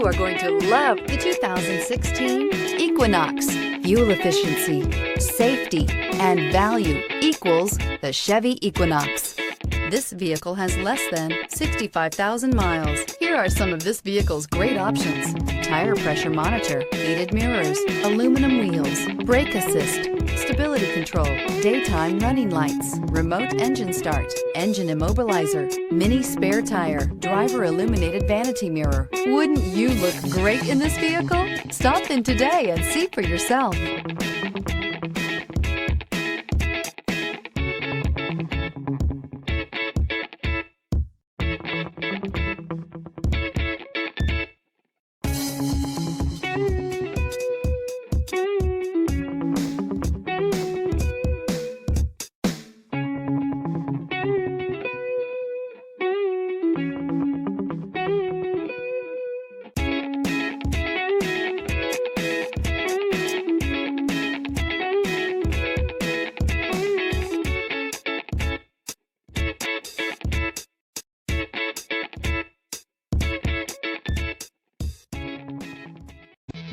You are going to love the 2016 Equinox. Fuel efficiency, safety, and value equals the Chevy Equinox. This vehicle has less than 65,000 miles. Here are some of this vehicle's great options: tire pressure monitor, heated mirrors, aluminum wheels, brake assist, stability control, daytime running lights, remote engine start, engine immobilizer, mini spare tire, driver illuminated vanity mirror. Wouldn't you look great in this vehicle? Stop in today and see for yourself.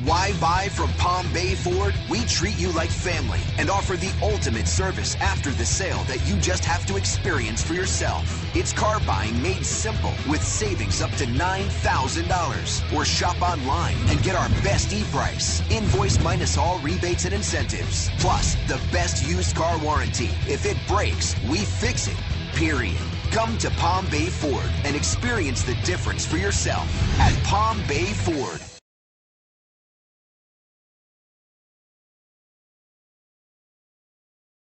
Why buy from Palm Bay Ford? We treat you like family and offer the ultimate service after the sale that you just have to experience for yourself. It's car buying made simple with savings up to $9,000. Or shop online and get our best e-price. Invoice minus all rebates and incentives. Plus, the best used car warranty. If it breaks, we fix it. Period. Come to Palm Bay Ford and experience the difference for yourself at Palm Bay Ford.